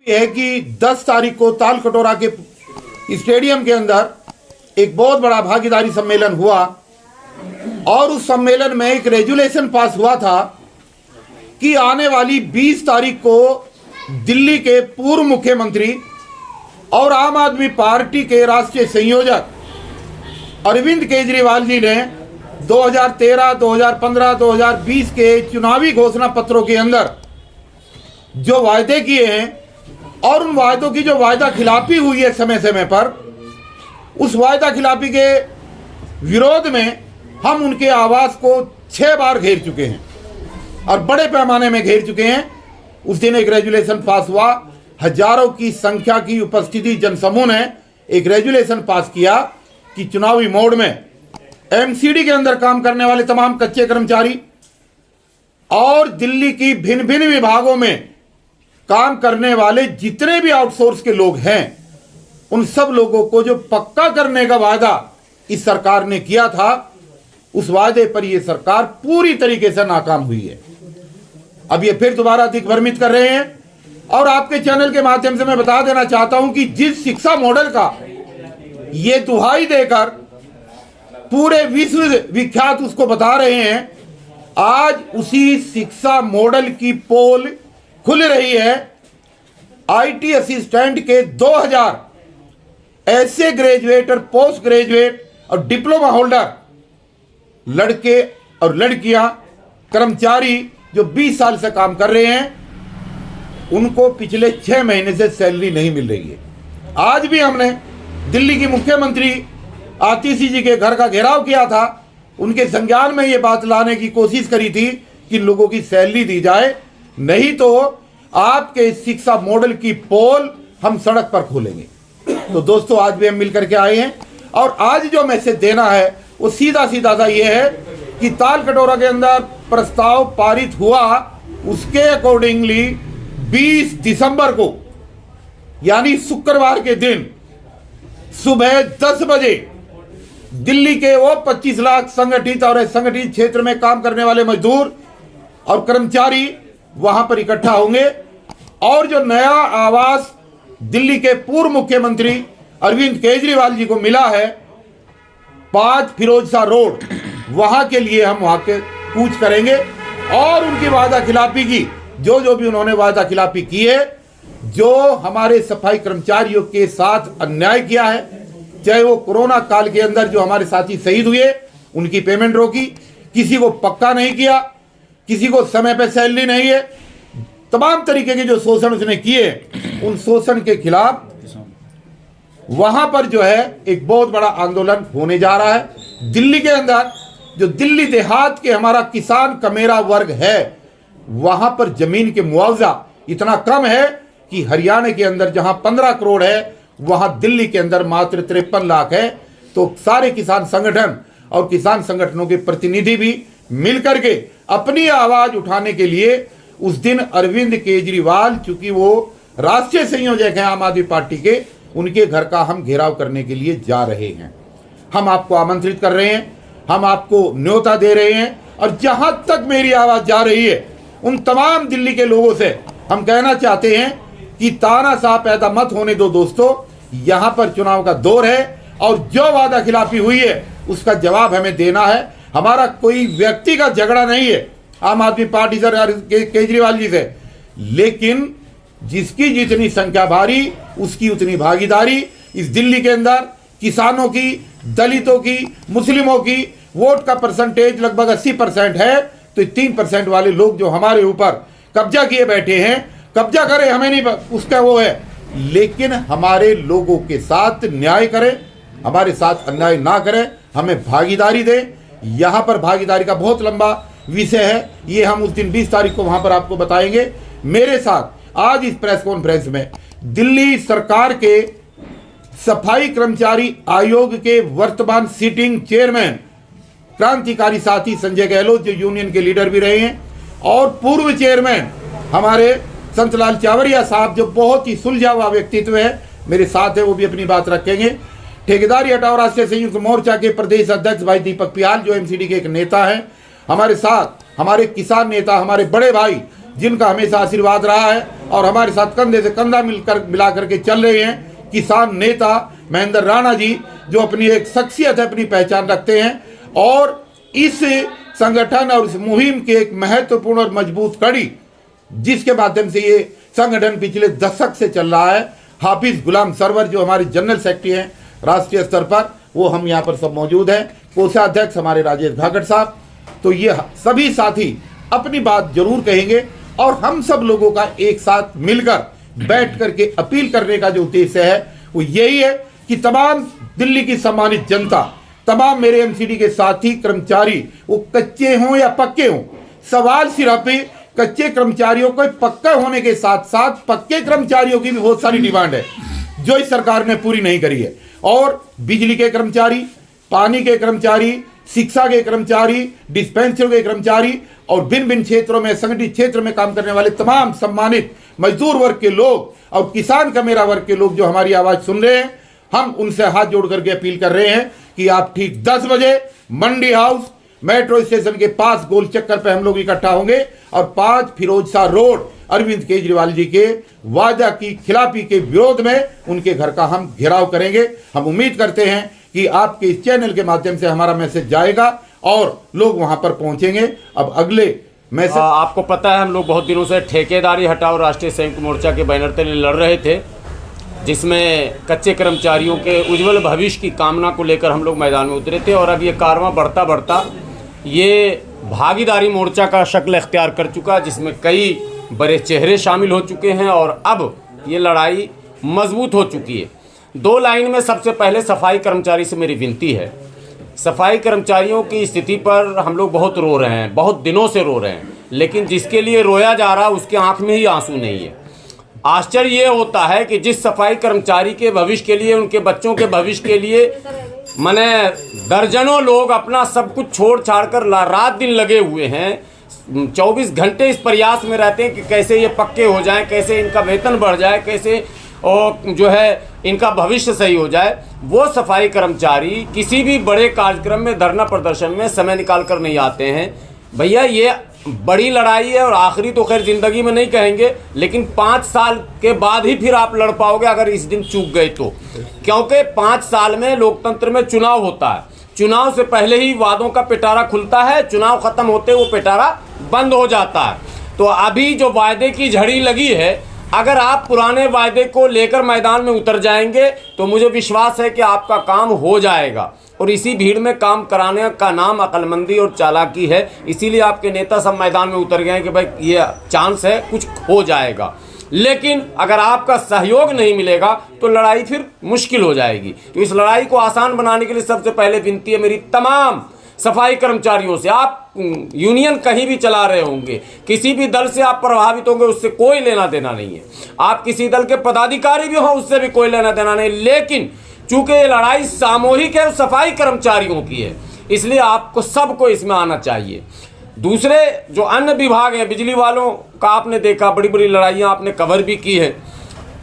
है कि 10 तारीख को ताल कटोरा के स्टेडियम के अंदर एक बहुत बड़ा भागीदारी सम्मेलन हुआ और उस सम्मेलन में एक रेजुलेशन पास हुआ था कि आने वाली 20 तारीख को दिल्ली के पूर्व मुख्यमंत्री और आम आदमी पार्टी के राष्ट्रीय संयोजक अरविंद केजरीवाल जी ने 2013, 2015, 2020 के चुनावी घोषणा पत्रों के अंदर जो वायदे किए हैं और उन वायदों की जो वायदा खिलाफी हुई है समय समय पर, उस वायदा खिलाफी के विरोध में हम उनके आवास को 6 बार घेर चुके हैं और बड़े पैमाने में घेर चुके हैं। उस दिन एक रेजुलेशन पास हुआ, हजारों की संख्या की उपस्थिति जनसमूह ने एक रेजुलेशन पास किया कि चुनावी मोड में एमसीडी के अंदर काम करने वाले तमाम कच्चे कर्मचारी और दिल्ली की भिन्न भिन्न विभागों में काम करने वाले जितने भी आउटसोर्स के लोग हैं, उन सब लोगों को जो पक्का करने का वादा इस सरकार ने किया था, उस वादे पर यह सरकार पूरी तरीके से नाकाम हुई है। अब ये फिर दोबारा दिग्भ्रमित कर रहे हैं और आपके चैनल के माध्यम से मैं बता देना चाहता हूं कि जिस शिक्षा मॉडल का ये दुहाई देकर पूरे विश्व विख्यात उसको बता रहे हैं, आज उसी शिक्षा मॉडल की पोल खुल रही है। आईटी असिस्टेंट के 2000 ऐसे ग्रेजुएट और पोस्ट ग्रेजुएट और डिप्लोमा होल्डर लड़के और लड़कियां कर्मचारी जो 20 साल से काम कर रहे हैं, उनको पिछले 6 महीने से सैलरी नहीं मिल रही है। आज भी हमने दिल्ली की मुख्यमंत्री आतिशी जी के घर का घेराव किया था, उनके संज्ञान में ये बात लाने की कोशिश करी थी कि लोगों की सैलरी दी जाए, नहीं तो आपके शिक्षा मॉडल की पोल हम सड़क पर खोलेंगे। तो दोस्तों, आज भी हम मिलकर के आए हैं और आज जो मैसेज देना है वो सीधा सीधा सा ये है कि ताल कटोरा के अंदर प्रस्ताव पारित हुआ, उसके अकॉर्डिंगली 20 दिसंबर को यानी शुक्रवार के दिन सुबह 10 बजे दिल्ली के वो 25 लाख संगठित और असंगठित क्षेत्र में काम करने वाले मजदूर और कर्मचारी वहां पर इकट्ठा होंगे और जो नया आवास दिल्ली के पूर्व मुख्यमंत्री अरविंद केजरीवाल जी को मिला है 5 फिरोजशाह रोड, वहां के लिए हम वहां के कूच करेंगे और उनकी वादा खिलाफी की जो भी उन्होंने वादा खिलाफी की है, जो हमारे सफाई कर्मचारियों के साथ अन्याय किया है, चाहे वो कोरोना काल के अंदर जो हमारे साथी शहीद हुए उनकी पेमेंट रोकी, किसी को पक्का नहीं किया, किसी को समय पे सैलरी नहीं है, तमाम तरीके के जो शोषण उसने किए, उन शोषण के खिलाफ वहां पर जो है एक बहुत बड़ा आंदोलन होने जा रहा है। दिल्ली के अंदर जो दिल्ली देहात के हमारा किसान कमेरा वर्ग है, वहां पर जमीन के मुआवजा इतना कम है कि हरियाणा के अंदर जहां 15 करोड़ है, वहां दिल्ली के अंदर मात्र 53 लाख है। तो सारे किसान संगठन और किसान संगठनों के प्रतिनिधि भी मिलकर के अपनी आवाज उठाने के लिए उस दिन अरविंद केजरीवाल, चूंकि वो राष्ट्रीय संयोजक हैं आम आदमी पार्टी के, उनके घर का हम घेराव करने के लिए जा रहे हैं। हम आपको आमंत्रित कर रहे हैं, हम आपको न्योता दे रहे हैं और जहां तक मेरी आवाज जा रही है, उन तमाम दिल्ली के लोगों से हम कहना चाहते हैं कि तानाशाह पैदा मत होने दो दोस्तों। यहां पर चुनाव का दौर है और जो वादा खिलाफी हुई है उसका जवाब हमें देना है। हमारा कोई व्यक्तिगत झगड़ा नहीं है आम आदमी पार्टी से केजरीवाल जी से, लेकिन जिसकी जितनी संख्या भारी उसकी उतनी भागीदारी इस दिल्ली के अंदर किसानों की, दलितों की, मुस्लिमों की वोट का परसेंटेज लगभग 80% है। तो 3% वाले लोग जो हमारे ऊपर कब्जा किए बैठे हैं, कब्जा करें, हमें नहीं उसका वो है, लेकिन हमारे लोगों के साथ न्याय करें, हमारे साथ अन्याय ना करें, हमें भागीदारी दें। यहाँ पर भागीदारी का बहुत लंबा विषय है, ये हम उस दिन 20 तारीख को वहां पर आपको बताएंगे। मेरे साथ आज इस प्रेस कॉन्फ्रेंस में दिल्ली सरकार के सफाई कर्मचारी आयोग के वर्तमान सिटिंग चेयरमैन क्रांतिकारी साथी संजय गहलोत, जो यूनियन के लीडर भी रहे हैं, और पूर्व चेयरमैन हमारे संतलाल चावरिया साहब, जो बहुत ही सुलझा हुआ व्यक्तित्व है, मेरे साथ है, वो भी अपनी बात रखेंगे। ठेकेदारी हटाओ राष्ट्रीय संयुक्त मोर्चा के प्रदेश अध्यक्ष भाई दीपक पियाल, जो एमसीडी के एक नेता हैं, हमारे साथ हमारे किसान नेता, हमारे बड़े भाई जिनका हमेशा आशीर्वाद रहा है और हमारे साथ कंधे से कंधा मिला करके चल रहे हैं। किसान नेता महेंद्र राणा जी, जो अपनी एक शख्सियत है, अपनी पहचान रखते हैं और इस संगठन और इस मुहिम की एक महत्वपूर्ण और मजबूत कड़ी, जिसके माध्यम से ये संगठन पिछले दशक से चल रहा है। हाफिज गुलाम सरवर जो हमारे जनरल सेक्रेटरी हैं राष्ट्रीय स्तर पर, वो हम यहाँ पर सब मौजूद हैं। कोषाध्यक्ष हमारे राजेश भागड़ साहब, तो ये सभी साथी अपनी बात जरूर कहेंगे और हम सब लोगों का एक साथ मिलकर बैठ करके अपील करने का जो उद्देश्य है वो यही है कि तमाम दिल्ली की सम्मानित जनता, तमाम मेरे एमसीडी के साथी कर्मचारी, वो कच्चे हों या पक्के हों, सवाल सिर्फ कच्चे कर्मचारियों को पक्का होने के साथ साथ पक्के कर्मचारियों की भी बहुत सारी डिमांड है जो इस सरकार ने पूरी नहीं करी है। और बिजली के कर्मचारी, पानी के कर्मचारी, शिक्षा के कर्मचारी, डिस्पेंसरी के कर्मचारी और भिन्न भिन्न क्षेत्रों में, संगठित क्षेत्र में काम करने वाले तमाम सम्मानित मजदूर वर्ग के लोग और किसान का मेरा वर्ग के लोग जो हमारी आवाज सुन रहे हैं, हम उनसे हाथ जोड़ करके अपील कर रहे हैं कि आप ठीक 10 बजे मंडी हाउस मेट्रो स्टेशन के पास गोल चक्कर पे हम लोग इकट्ठा होंगे और 5 फिरोजशाह रोड अरविंद केजरीवाल जी के वादा की खिलाफी के विरोध में उनके घर का हम घेराव करेंगे। हम उम्मीद करते हैं कि आपके इस चैनल के माध्यम से हमारा मैसेज जाएगा और लोग वहां पर पहुंचेंगे। अब अगले मैसेज, आपको पता है हम लोग बहुत दिनों से ठेकेदारी हटाओ राष्ट्रीय संयुक्त मोर्चा के बैनर तले लड़ रहे थे, जिसमें कच्चे कर्मचारियों के उज्जवल भविष्य की कामना को लेकर हम लोग मैदान में उतरे थे। और अब ये कारवां बढ़ता बढ़ता ये भागीदारी मोर्चा का शक्ल इख्तियार कर चुका, जिसमें कई बड़े चेहरे शामिल हो चुके हैं और अब ये लड़ाई मजबूत हो चुकी है। 2 लाइन में सबसे पहले सफाई कर्मचारी से मेरी विनती है। सफाई कर्मचारियों की स्थिति पर हम लोग बहुत रो रहे हैं, बहुत दिनों से रो रहे हैं, लेकिन जिसके लिए रोया जा रहा है उसके आंख में ही आंसू नहीं है। आश्चर्य ये होता है कि जिस सफाई कर्मचारी के भविष्य के लिए, उनके बच्चों के भविष्य के लिए माने दर्जनों लोग अपना सब कुछ छोड़ छाड़ कर रात दिन लगे हुए हैं, 24 घंटे इस प्रयास में रहते हैं कि कैसे ये पक्के हो जाएं, कैसे इनका वेतन बढ़ जाए, कैसे और जो है इनका भविष्य सही हो जाए। वो सफाई कर्मचारी किसी भी बड़े कार्यक्रम में, धरना प्रदर्शन में समय निकाल कर नहीं आते हैं। भैया ये बड़ी लड़ाई है और आखिरी तो खैर ज़िंदगी में नहीं कहेंगे, लेकिन 5 साल के बाद ही फिर आप लड़ पाओगे अगर इस दिन चूक गए तो, क्योंकि 5 साल में लोकतंत्र में चुनाव होता है। चुनाव से पहले ही वादों का पिटारा खुलता है, चुनाव खत्म होते वो पिटारा बंद हो जाता है। तो अभी जो वायदे की झड़ी लगी है, अगर आप पुराने वायदे को लेकर मैदान में उतर जाएंगे तो मुझे विश्वास है कि आपका काम हो जाएगा। और इसी भीड़ में काम कराने का नाम अक्लमंदी और चालाकी है, इसीलिए आपके नेता सब मैदान में उतर गए हैं कि भाई ये चांस है, कुछ हो जाएगा। लेकिन अगर आपका सहयोग नहीं मिलेगा तो लड़ाई फिर मुश्किल हो जाएगी। तो इस लड़ाई को आसान बनाने के लिए सबसे पहले विनती है मेरी तमाम सफाई कर्मचारियों से, आप यूनियन कहीं भी चला रहे होंगे, किसी भी दल से आप प्रभावित होंगे, उससे कोई लेना देना नहीं है। आप किसी दल के पदाधिकारी भी हो, उससे भी कोई लेना देना नहीं। लेकिन चूंकि ये लड़ाई सामूहिक है, सफाई कर्मचारियों की है, इसलिए आपको सबको इसमें आना चाहिए। दूसरे जो अन्य विभाग हैं, बिजली वालों का आपने देखा, बड़ी बड़ी लड़ाइयाँ आपने कवर भी की है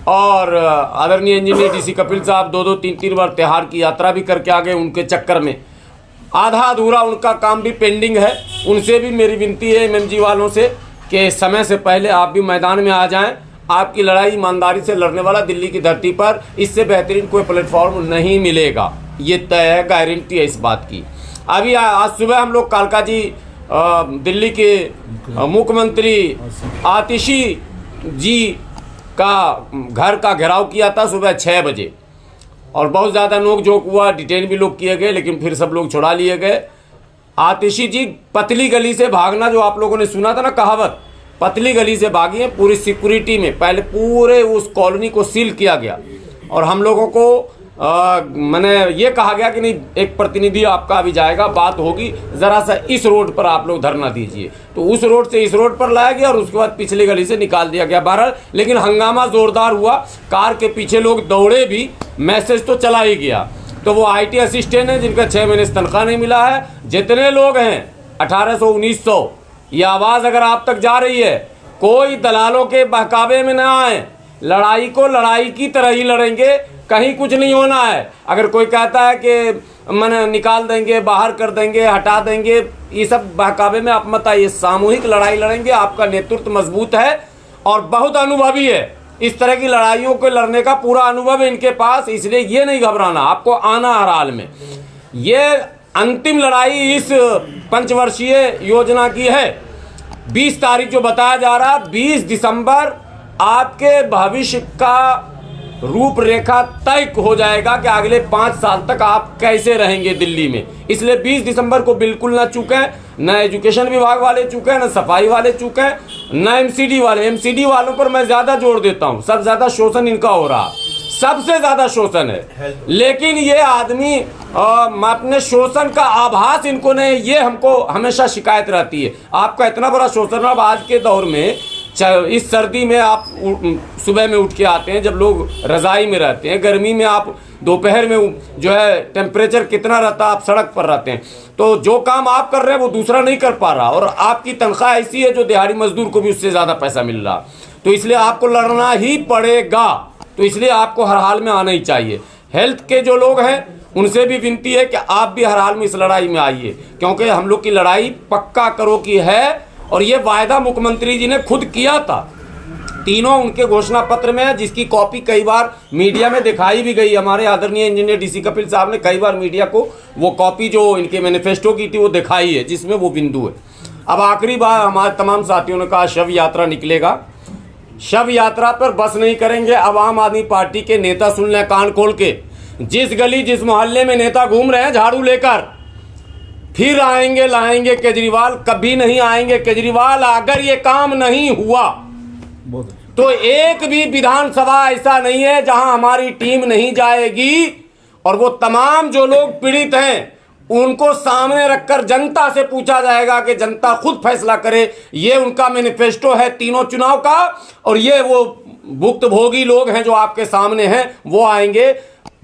और आदरणीय इंजीनियर डीसी कपिल साहब 2-2, 3-3 बार त्योहार की यात्रा भी करके आ गए। उनके चक्कर में आधा अधूरा उनका काम भी पेंडिंग है। उनसे भी मेरी विनती है एमएमजी वालों से कि समय से पहले आप भी मैदान में आ जाएं। आपकी लड़ाई ईमानदारी से लड़ने वाला दिल्ली की धरती पर इससे बेहतरीन कोई प्लेटफॉर्म नहीं मिलेगा, ये तय है, गारंटी है इस बात की। अभी आज सुबह हम लोग कालका जी दिल्ली के मुख्यमंत्री आतिशी जी का घर का घेराव किया था सुबह 6 बजे और बहुत ज़्यादा नोक झोंक हुआ, डिटेन भी लोग किए गए, लेकिन फिर सब लोग छुड़ा लिए गए। आतिशी जी पतली गली से भागना, जो आप लोगों ने सुना था ना कहावत, पतली गली से भागी है पूरी सिक्योरिटी में। पहले पूरे उस कॉलोनी को सील किया गया और हम लोगों को मैंने ये कहा गया कि नहीं, एक प्रतिनिधि आपका अभी जाएगा, बात होगी, ज़रा सा इस रोड पर आप लोग धरना दीजिए। तो उस रोड से इस रोड पर लाया गया और उसके बाद पिछली गली से निकाल दिया गया। बहरहाल लेकिन हंगामा ज़ोरदार हुआ, कार के पीछे लोग दौड़े भी, मैसेज तो चला ही गया। तो वो IT असिस्टेंट हैं जिनका 6 महीने से तनख्वाह नहीं मिला है। जितने लोग हैं 1800, 1900, ये आवाज़ अगर आप तक जा रही है, कोई दलालों के बहकावे में ना आए, लड़ाई को लड़ाई की तरह ही लड़ेंगे। कहीं कुछ नहीं होना है। अगर कोई कहता है कि मैंने निकाल देंगे, बाहर कर देंगे, हटा देंगे, ये सब बहकावे में आप मत आइए। सामूहिक लड़ाई लड़ेंगे। आपका नेतृत्व मजबूत है और बहुत अनुभवी है। इस तरह की लड़ाइयों को लड़ने का पूरा अनुभव है इनके पास, इसलिए ये नहीं घबराना, आपको आना हर हाल में। ये अंतिम लड़ाई इस पंचवर्षीय योजना की है। 20 तारीख जो बताया जा रहा, 20 दिसंबर आपके भविष्य का रूपरेखा तय हो जाएगा कि अगले 5 साल तक आप कैसे रहेंगे दिल्ली में। इसलिए 20 दिसंबर को बिल्कुल ना चूकें। न एजुकेशन विभाग वाले चूके, न सफाई वाले चूके, न एमसीडी वाले। एमसीडी वालों पर मैं ज्यादा जोर देता हूं, सबसे ज्यादा शोषण इनका हो रहा, सबसे ज्यादा शोषण है। लेकिन ये आदमी अपने शोषण का आभास इनको नहीं, ये हमको हमेशा शिकायत रहती है। आपका इतना बड़ा शोषण। अब आज के दौर में इस सर्दी में आप सुबह में उठ के आते हैं, जब लोग रजाई में रहते हैं, गर्मी में आप दोपहर में जो है टेम्परेचर कितना रहता है, आप सड़क पर रहते हैं, तो जो काम आप कर रहे हैं वो दूसरा नहीं कर पा रहा, और आपकी तनख्वाह ऐसी है जो दिहाड़ी मजदूर को भी उससे ज़्यादा पैसा मिल रहा। तो इसलिए आपको लड़ना ही पड़ेगा। तो इसलिए आपको हर हाल में आना ही चाहिए। हेल्थ के जो लोग हैं उनसे भी विनती है कि आप भी हर हाल में इस लड़ाई में आइए, क्योंकि हम लोग की लड़ाई पक्का करो की है। और ये वायदा मुख्यमंत्री जी ने खुद किया था, तीनों उनके घोषणा पत्र में है, जिसकी कॉपी कई बार मीडिया में दिखाई भी गई। हमारे आदरणीय इंजीनियर डीसी कपिल साहब ने कई बार मीडिया को वो कॉपी जो इनके मैनिफेस्टो की थी वो दिखाई है, जिसमें वो बिंदु है। अब आखिरी बार हमारे तमाम साथियों ने कहा शव यात्रा निकलेगा। शव यात्रा पर बस नहीं करेंगे। अब आम आदमी पार्टी के नेता सुन लें कान खोल के, जिस गली जिस मोहल्ले में नेता घूम रहे हैं झाड़ू लेकर, फिर आएंगे लाएंगे केजरीवाल, कभी नहीं आएंगे केजरीवाल। अगर ये काम नहीं हुआ तो एक भी विधानसभा ऐसा नहीं है जहां हमारी टीम नहीं जाएगी, और वो तमाम जो लोग पीड़ित हैं उनको सामने रखकर जनता से पूछा जाएगा कि जनता खुद फैसला करे। ये उनका मैनिफेस्टो है तीनों चुनाव का, और ये वो भुक्तभोगी लोग हैं जो आपके सामने हैं, वो आएंगे।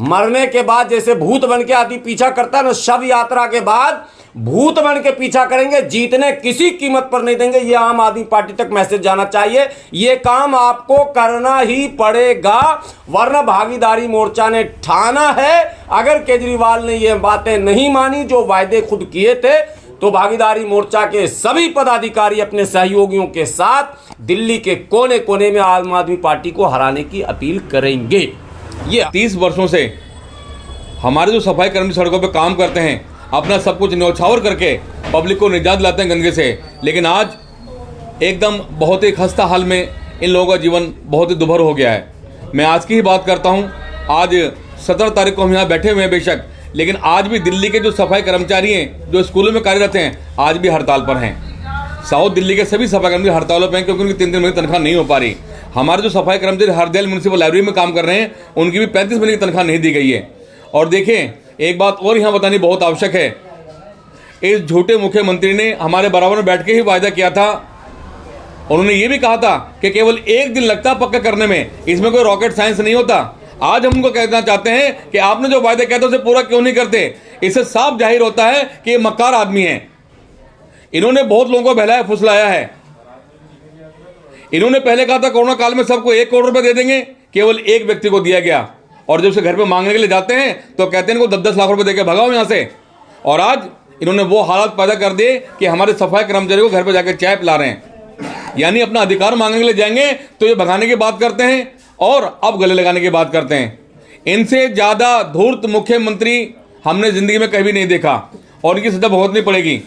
मरने के बाद जैसे भूत बन के आदमी पीछा करता है ना, शव यात्रा के बाद भूत बन के पीछा करेंगे, जीतने किसी कीमत पर नहीं देंगे। ये आम आदमी पार्टी तक मैसेज जाना चाहिए। ये काम आपको करना ही पड़ेगा, वरना भागीदारी मोर्चा ने ठाना है। अगर केजरीवाल ने ये बातें नहीं मानी जो वायदे खुद किए थे, तो भागीदारी मोर्चा के सभी पदाधिकारी अपने सहयोगियों के साथ दिल्ली के कोने कोने में आम आदमी पार्टी को हराने की अपील करेंगे। ये 30 वर्षों से हमारे जो सफाई कर्मी सड़कों पे काम करते हैं, अपना सब कुछ न्यौछावर करके पब्लिक को निजात दिलाते हैं गंदगी से, लेकिन आज एकदम बहुत ही खस्ता हाल में इन लोगों का जीवन बहुत ही दुभर हो गया है। मैं आज की ही बात करता हूं। आज 17 तारीख को हम यहाँ बैठे हुए हैं बेशक, लेकिन आज भी दिल्ली के जो सफाई कर्मचारी हैं जो स्कूलों में कार्यरत हैं, आज भी हड़ताल पर हैं। साउथ दिल्ली के सभी सफाई कर्मचारी हड़तालों पर हैं, क्योंकि उनकी 3 महीने की तनख्वाह नहीं हो पा रही। हमारे जो सफाई कर्मचारी हरदैल म्यूनसिपल लाइब्रेरी में काम कर रहे हैं, उनकी भी 35 महीने की तनख्वाह नहीं दी गई है। और देखें, एक बात और यहाँ बतानी बहुत आवश्यक है। इस झूठे मुख्यमंत्री ने हमारे बराबर में बैठ के ही वायदा किया था। उन्होंने ये भी कहा था कि केवल 1 दिन लगता पक्का करने में, इसमें कोई रॉकेट साइंस नहीं होता। आज हम उनको कहना चाहते हैं कि आपने जो वायदा किया था उसे पूरा क्यों नहीं करते। इससे साफ जाहिर होता है कि ये मक्कार आदमी है। इन्होंने बहुत लोगों को बहलाया फुसलाया है। इन्होंने पहले कहा था कोरोना काल में सबको 1 करोड़ रुपए दे देंगे, केवल एक व्यक्ति को दिया गया, और जब उसे घर पे मांगने के लिए जाते हैं तो कहते हैं इनको 10-10 लाख रुपए देकर भगाओ यहाँ से। और आज इन्होंने वो हालात पैदा कर दिए कि हमारे सफाई कर्मचारी को घर पे जाकर चाय पिला रहे हैं। यानी अपना अधिकार मांगने के लिए जाएंगे तो ये भगाने की बात करते हैं, और अब गले लगाने की बात करते हैं। इनसे ज्यादा धूर्त मुख्यमंत्री हमने जिंदगी में कभी नहीं देखा, और इनकी सजा भुगतनी पड़ेगी।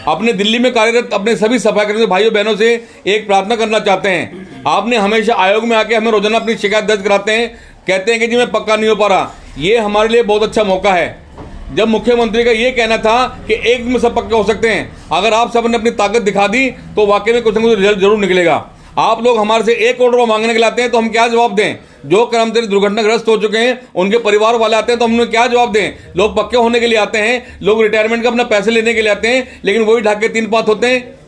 अपने दिल्ली में कार्यरत अपने सभी सफाई कर्मचारी भाइयों बहनों से एक प्रार्थना करना चाहते हैं। आपने हमेशा आयोग में आके हमें रोजाना अपनी शिकायत दर्ज कराते हैं, कहते हैं कि जी मैं पक्का नहीं हो पा रहा। ये हमारे लिए बहुत अच्छा मौका है, जब मुख्यमंत्री का ये कहना था कि 1 दिन में सब पक्के हो सकते हैं। अगर आप सब ने अपनी ताकत दिखा दी तो वाकई में कुछ न कुछ रिजल्ट जरूर निकलेगा। आप लोग हमारे से 1 करोड़ रुपये मांगने के लिए आते हैं तो हम क्या जवाब दें? जो कर्मचारी दुर्घटनाग्रस्त हो चुके हैं उनके परिवार वाले आते हैं तो हम उन्हें क्या जवाब दें? लोग पक्के होने के लिए आते हैं, लोग रिटायरमेंट का अपना पैसे लेने के लिए आते हैं, लेकिन वही ढाके 3 पात होते हैं।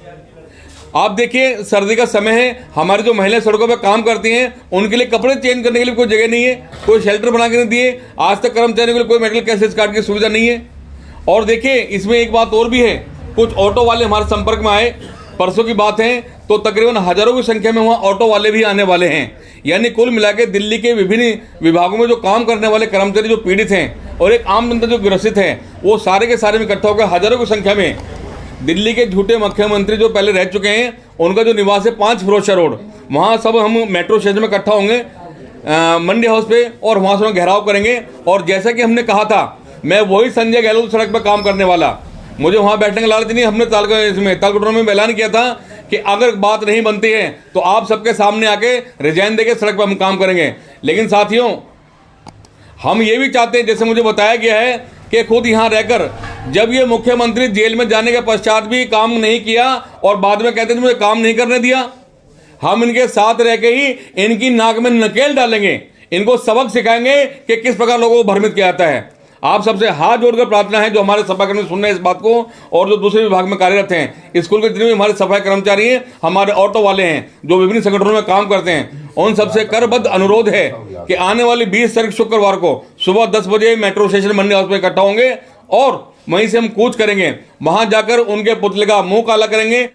आप देखिए, सर्दी का समय है, हमारी जो महिलाएं सड़कों पर काम करती हैं उनके लिए कपड़े चेंज करने के लिए कोई जगह नहीं है, कोई शेल्टर बना के नहीं दिए। आज तक कर्मचारियों के लिए कोई मेडिकल कैसेज कार्ड की सुविधा नहीं है। और देखिए, इसमें एक बात और भी है, कुछ ऑटो वाले हमारे संपर्क में आए, परसों की बात है, तो तकरीबन हजारों की संख्या में वहाँ ऑटो वाले भी आने वाले हैं। यानी कुल मिला के दिल्ली के विभिन्न विभागों में जो काम करने वाले कर्मचारी जो पीड़ित हैं और एक आम जनता जो ग्रसित है, वो सारे के सारे में इकट्ठा होकर हजारों की संख्या में दिल्ली के झूठे मुख्यमंत्री जो पहले रह चुके हैं, उनका जो निवास है 5 फिरोजशाह रोड, वहाँ सब हम मेट्रो स्टेशन में इकट्ठा होंगे मंडी हाउस पे, और वहाँ से घेराव करेंगे। और जैसा कि हमने कहा था, मैं वही संजय गहलोत सड़क पर काम करने वाला, मुझे वहाँ बैठने का लालच नहीं। हमने तालकटोरा में ऐलान किया था कि अगर बात नहीं बनती है तो आप सबके सामने आके रिजाइन देके सड़क पर हम काम करेंगे। लेकिन साथियों, हम ये भी चाहते हैं, जैसे मुझे बताया गया है कि खुद यहाँ रहकर जब ये मुख्यमंत्री जेल में जाने के पश्चात भी काम नहीं किया और बाद में कहते थे मुझे काम नहीं करने दिया, हम इनके साथ रह के ही इनकी नाक में नकेल डालेंगे, इनको सबक सिखाएंगे कि किस प्रकार लोगों को भ्रमित किया जाता है। आप सबसे हाथ जोड़कर प्रार्थना है, जो हमारे सफाई कर्मचारी सुन रहे हैं इस बात को, और जो दूसरे विभाग में कार्यरत हैं, स्कूल के जितने भी हमारे सफाई कर्मचारी हैं, हमारे ऑटो वाले हैं, जो विभिन्न संगठनों में काम करते हैं, उन सबसे करबद्ध अनुरोध है कि आने वाली 20 तारीख शुक्रवार को सुबह 10 बजे मेट्रो स्टेशन मंडी हाउस में इकट्ठा होंगे और वहीं से हम कूच करेंगे, वहां जाकर उनके पुतले का मुंह काला करेंगे।